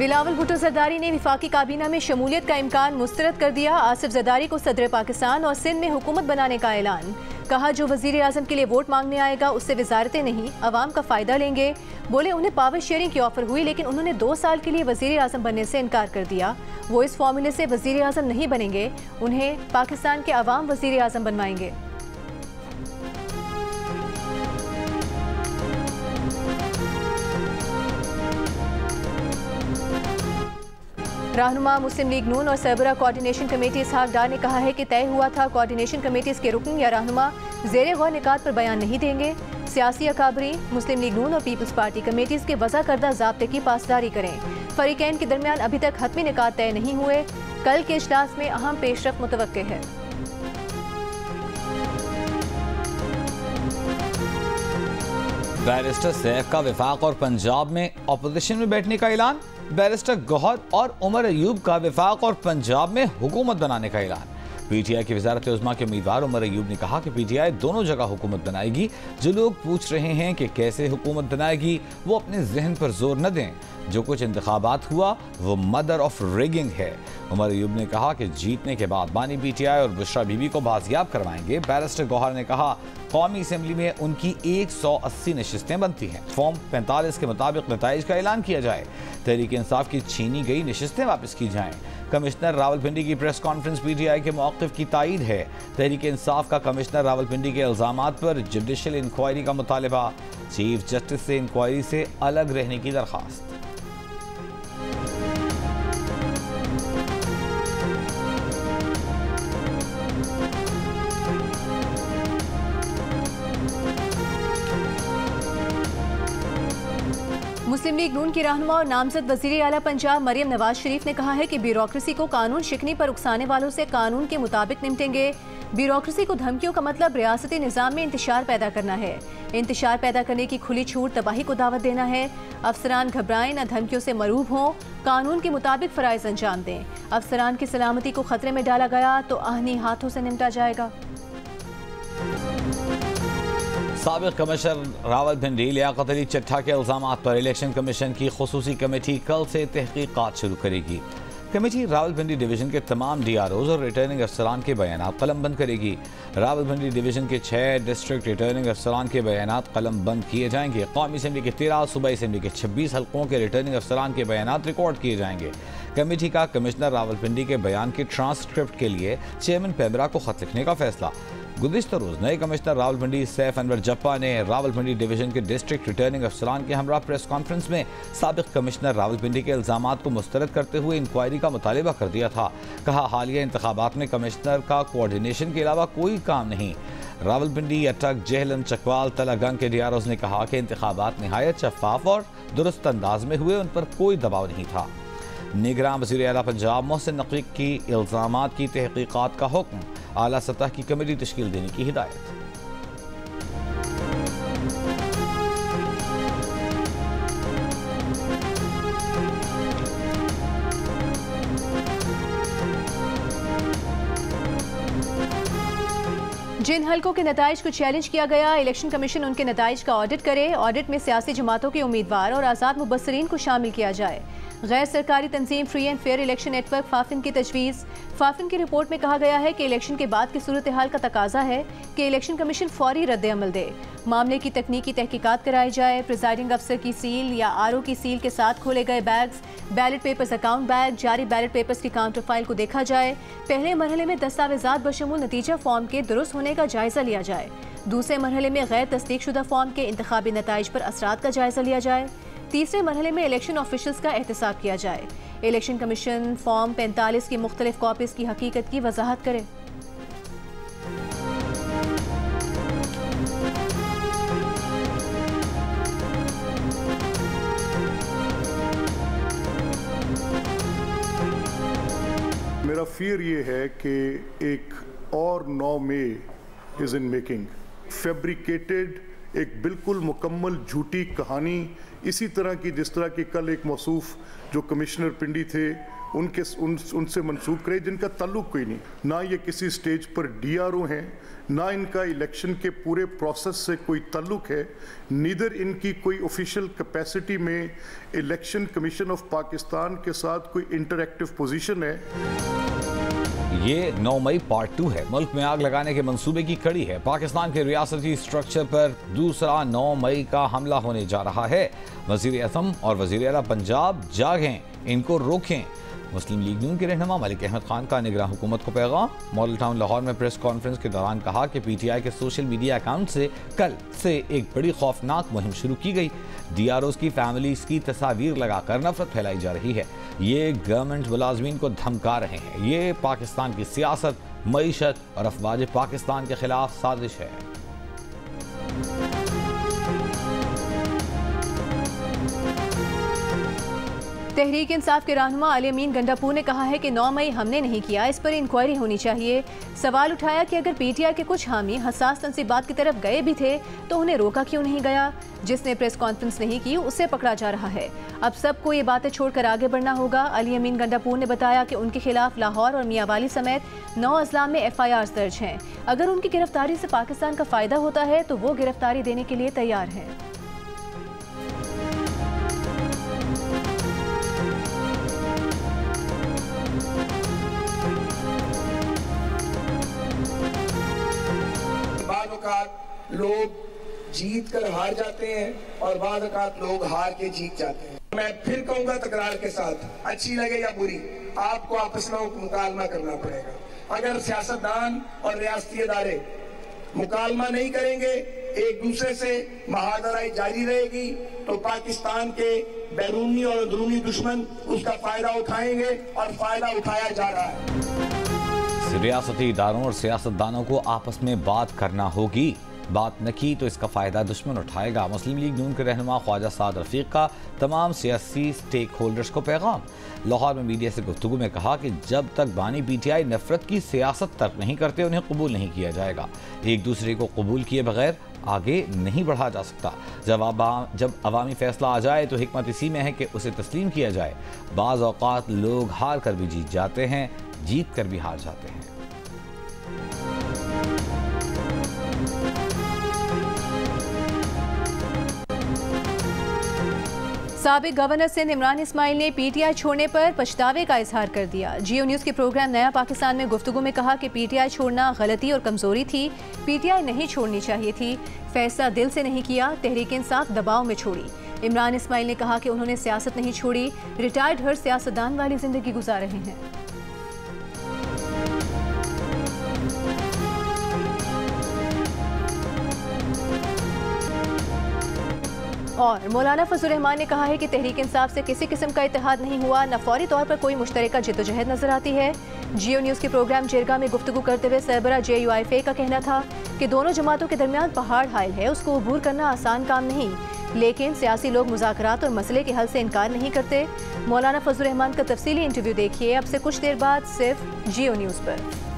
बिलावल भुट्टो जरदारी ने वफाकी काबीना में शमूलियत का इम्कान मुस्तरद कर दिया। आसिफ जरदारी को सदर पाकिस्तान और सिंध में हुकूमत बनाने का ऐलान। कहा, जो वजीर आजम के लिए वोट मांगने आएगा उससे वजारतें नहीं, अवाम का फायदा लेंगे। बोले, उन्हें पावर शेयरिंग की ऑफर हुई लेकिन उन्होंने 2 साल के लिए वजीर आजम बनने से इनकार कर दिया। वो इस फॉर्मूले से वजीर आजम नहीं बनेंगे, उन्हें पाकिस्तान के अवाम वजीर आजम बनवाएंगे। रहनुमा मुस्लिम लीग नून और सरबरा कोऑर्डिनेशन कमेटी इसहाक डार ने कहा है कि तय हुआ था कोऑर्डिनेशन कमेटीज के रुकन या रहनुमा ज़ेरे गौर निकात पर बयान नहीं देंगे। सियासी अकाबरी मुस्लिम लीग नून और पीपल्स पार्टी कमेटीज के वज़ा करदा ज़ाब्ते की पासदारी करें। फरीकैन के दरमियान अभी तक हतमी निकात तय नहीं हुए। कल के इजलास में अहम पेशरफ मुतवक्के है। बैरिस्टर सैफ का वफाक और पंजाब में अपोजिशन में बैठने का ऐलान। बैरिस्टर गौहर और उमर अयूब का वफाक और पंजाब में हुकूमत बनाने का ऐलान। पीटीआई की वज़ारत उज़्मा के उम्मीदवार उमर अयूब ने कहा कि पीटीआई दोनों जगह हुकूमत बनाएगी। जो लोग पूछ रहे हैं कि कैसे हुकूमत बनाएगी, वो अपने जहन पर जोर न दें। जो कुछ इंतखाबात हुआ वो मदर ऑफ रिगिंग है। उमर अयूब ने कहा कि जीतने के बाद बानी पीटीआई और बुशरा बीबी को बाजियाब करवाएंगे। बैरिस्टर गौहर ने कहा, कौमी असम्बली में उनकी 180 नशिस्तें बनती हैं। फॉर्म 45 के मुताबिक नताइज का ऐलान किया जाए। तहरीक इंसाफ की छीनी गई नशिस्तें वापस की जाएं। कमिश्नर रावलपिंडी की प्रेस कॉन्फ्रेंस पीटीआई के मौक़िफ़ की तायीद है। तहरीक इंसाफ का कमिश्नर रावलपिंडी के इल्ज़ामात पर जुडिशल इंक्वायरी का मुतालबा। चीफ जस्टिस से इंक्वायरी से अलग रहने की दरख्वास्त। मुस्लिम लीग नून की रहनुमा और नामजद वज़ीर आला पंजाब मरियम नवाज शरीफ ने कहा है कि ब्यूरोक्रेसी को कानून शिकनी पर उकसाने वालों से कानून के मुताबिक निपटेंगे। ब्यूरोक्रेसी को धमकियों का मतलब रियासती निज़ाम में इंतशार पैदा करना है। इंतशार पैदा करने की खुली छूट तबाही को दावत देना है। अफसरान घबराएं न, धमकियों से मरूब हों, कानून के मुताबिक फ़राइज़ अंजाम दें। अफसरान की सलामती को खतरे में डाला गया तो आहनी हाथों से निपटा जाएगा। साबिक़ कमिश्नर रावलपिंडी लियाकत अली चट्ठा के इल्ज़ामात पर इलेक्शन कमीशन की खुसूसी कमेटी कल से तहकीकात शुरू करेगी। कमेटी रावलपिंडी डिवीज़न के तमाम DROs और रिटर्निंग अफसरान के बयानात कलमबंद करेगी। रावलपिंडी डिवीज़न के 6 डिस्ट्रिक्ट रिटर्निंग अफसरान के बयानात कलमबंद किए जाएंगे। कौमी असम्बली के 13, सूबाई असम्बली के 26 हल्कों के रिटर्निंग अफसरान के बयानात रिकॉर्ड किए जाएंगे। कमेटी का कमिश्नर रावलपिंडी के बयान के ट्रांसक्रिप्ट के लिए चेयरमैन पेमरा को खत लिखने का फैसला। गुज़िश्ता रोज़ नए कमिश्नर रावलपिंडी सैफ अनवर जप्पा ने रावलपिंडी डिवीज़न के डिस्ट्रिक्ट रिटर्निंग अफसरान के हमरा प्रेस कॉन्फ्रेंस में साबिक़ कमिश्नर रावलपिंडी के इल्ज़ामात को मुस्तरद करते हुए इंक्वायरी का मुतालबा कर दिया था। कहा, हालिया इंतखाबात में कमिश्नर का कोऑर्डिनेशन के अलावा कोई काम नहीं। रावलपिंडी, अटक, जेहलम, चकवाल, तलागंग के DROs ने कहा कि इंतखाबात नहायत शफाफ और दुरुस्त अंदाज में हुए, उन पर कोई दबाव नहीं था। निगरान वज़ीर आला पंजाब मोहसिन नकवी की इल्ज़ामात की तहकीकात का हुक्म। आला सतह की कमेटी तश्कील देने की हिदायत। जिन हल्कों के नताइज को चैलेंज किया गया, इलेक्शन कमीशन उनके नताइज का ऑडिट करे। ऑडिट में सियासी जमातों के उम्मीदवार और आज़ाद मुबस्सरीन को शामिल किया जाए। गैर सरकारी तंजीम free and fair election network FAFEN की तजवीज़। फाफिन की रिपोर्ट में कहा गया है कि इलेक्शन के बाद की सूरत हाल का तकाजा है कि इलेक्शन कमीशन फौरी रद्द अमल दे। मामले की तकनीकी तहकीकात कराई जाए। प्रिजाइडिंग अफसर की सील या RO की सील के साथ खोले गए bags, ballot papers, account bag, जारी बैलेट पेपर्स की काउंटर फाइल को देखा जाए। पहले मरहले में दस्तावेजात बशमूल नतीजा फॉर्म के दुरुस्त होने का जायजा लिया जाए। दूसरे मरहले में गैर तस्दीक शुदा फॉर्म के इंतखाबी नताइज पर असरात का जायजा लिया जाए। तीसरे मरहले में इलेक्शन ऑफिशल्स का एहतसाब किया जाए। इलेक्शन कमीशन फॉर्म 45 की मुख्तलिफ कॉपीज़ की हकीकत की वजाहत करे। मेरा फियर ये है कि एक और 9 मई इज़ इन मेकिंग। फैब्रिकेटेड एक बिल्कुल मुकम्मल झूठी कहानी, इसी तरह की जिस तरह की कल एक मौसूफ जो कमिश्नर पिंडी थे उनसे मंसूब करे जिनका ताल्लुक कोई नहीं। ना ये किसी स्टेज पर DRO हैं, ना इनका इलेक्शन के पूरे प्रोसेस से कोई ताल्लुक है, नीदर इनकी कोई ऑफिशियल कैपेसिटी में इलेक्शन कमीशन ऑफ पाकिस्तान के साथ कोई इंटरैक्टिव पोजीशन है। ये 9 मई पार्ट 2 है। मुल्क में आग लगाने के मंसूबे की कड़ी है। पाकिस्तान के रियासती स्ट्रक्चर पर दूसरा 9 मई का हमला होने जा रहा है। वजीर आज़म और वजीर आला पंजाब जागें, इनको रोकें। मुस्लिम लीग नून के रहनुमा मलिक अहमद खान का निगरान हुकूमत को पैगाम। मॉडल टाउन लाहौर में प्रेस कॉन्फ्रेंस के दौरान कहा कि PTI के सोशल मीडिया अकाउंट से कल से एक बड़ी खौफनाक मुहिम शुरू की गई। DROs की फैमिलीज की तस्वीर लगाकर नफरत फैलाई जा रही है। ये गवर्नमेंट मुलाजमीन को धमका रहे हैं। ये पाकिस्तान की सियासत, मईशत और अफवाज पाकिस्तान के खिलाफ साजिश है। तहरीक इंसाफ के रहनुमा अली अमीन गंडापुर ने कहा है कि 9 मई हमने नहीं किया, इस पर इंक्वायरी होनी चाहिए। सवाल उठाया कि अगर PTI के कुछ हामी हसास तंसीबात की तरफ गए भी थे तो उन्हें रोका क्यों नहीं गया। जिसने प्रेस कॉन्फ्रेंस नहीं की उसे पकड़ा जा रहा है। अब सबको ये बातें छोड़कर आगे बढ़ना होगा। अली अमीन गंडापुर ने बताया कि उनके खिलाफ लाहौर और मियांवाली समेत 9 अजला में FIRs दर्ज हैं। अगर उनकी गिरफ्तारी से पाकिस्तान का फायदा होता है तो वो गिरफ्तारी देने के लिए तैयार हैं। लोग जीत कर हार जाते हैं और बाद औक़ात लोग हार के जीत जाते हैं। मैं फिर कहूंगा तकरार के साथ, अच्छी लगे या बुरी, आपको आपस में मुकालमा करना पड़ेगा। अगर सियासतदान और रियासती इदारे मुकालमा नहीं करेंगे, एक दूसरे से महादराई जारी रहेगी, तो पाकिस्तान के बैरूनी और अंदरूनी दुश्मन उसका फायदा उठाएंगे और फायदा उठाया जा रहा है। रियासती इदारों और सियासतदानों को आपस में बात करना होगी। बात न की तो इसका फ़ायदा दुश्मन उठाएगा। मुस्लिम लीग नून के रहनुमा ख्वाजा साद रफ़ीक का तमाम सियासी स्टेक होल्डर्स को पैगाम। लाहौर में मीडिया से गुफ्तगू में कहा कि जब तक बानी PTI नफरत की सियासत तर्क नहीं करते उन्हें कबूल नहीं किया जाएगा। एक दूसरे को कबूल किए बगैर आगे नहीं बढ़ा जा सकता। जब अवामी फैसला आ जाए तो हिकमत इसी में है कि उसे तस्लीम किया जाए। बाज़ औक़ात लोग हार कर भी जीत जाते हैं, जीत कर भी हार जाते हैं। साबिक गवर्नर सिंध इमरान इस्माइल ने PTI छोड़ने पर पछतावे का इजहार कर दिया। जियो न्यूज़ के प्रोग्राम नया पाकिस्तान में गुफ्तगू में कहा कि PTI छोड़ना गलती और कमजोरी थी। PTI नहीं छोड़नी चाहिए थी, फैसला दिल से नहीं किया, तहरीक इंसाफ दबाव में छोड़ी। इमरान इस्माइल ने कहा कि उन्होंने सियासत नहीं छोड़ी, रिटायर्ड हर सियासतदान वाली जिंदगी गुजार रहे हैं। और मौलाना फजल रहमान ने कहा है कि तहरीक इंसाफ से किसी किस्म का इत्तेहाद नहीं हुआ, न फौरी तौर पर कोई मुश्तरका जिद्दोजहद नजर आती है। जियो न्यूज़ के प्रोग्राम जिरगा में गुफ्तगू करते हुए सरबरा JUIFA का कहना था कि दोनों जमातों के दरमियान पहाड़ हायल है, उसको अबूर करना आसान काम नहीं, लेकिन सियासी लोग मुज़ाकरात और मसले के हल से इनकार नहीं करते। मौलाना फजल रहमान का तफसीली इंटरव्यू देखिए अब से कुछ देर बाद सिर्फ जियो न्यूज़ पर।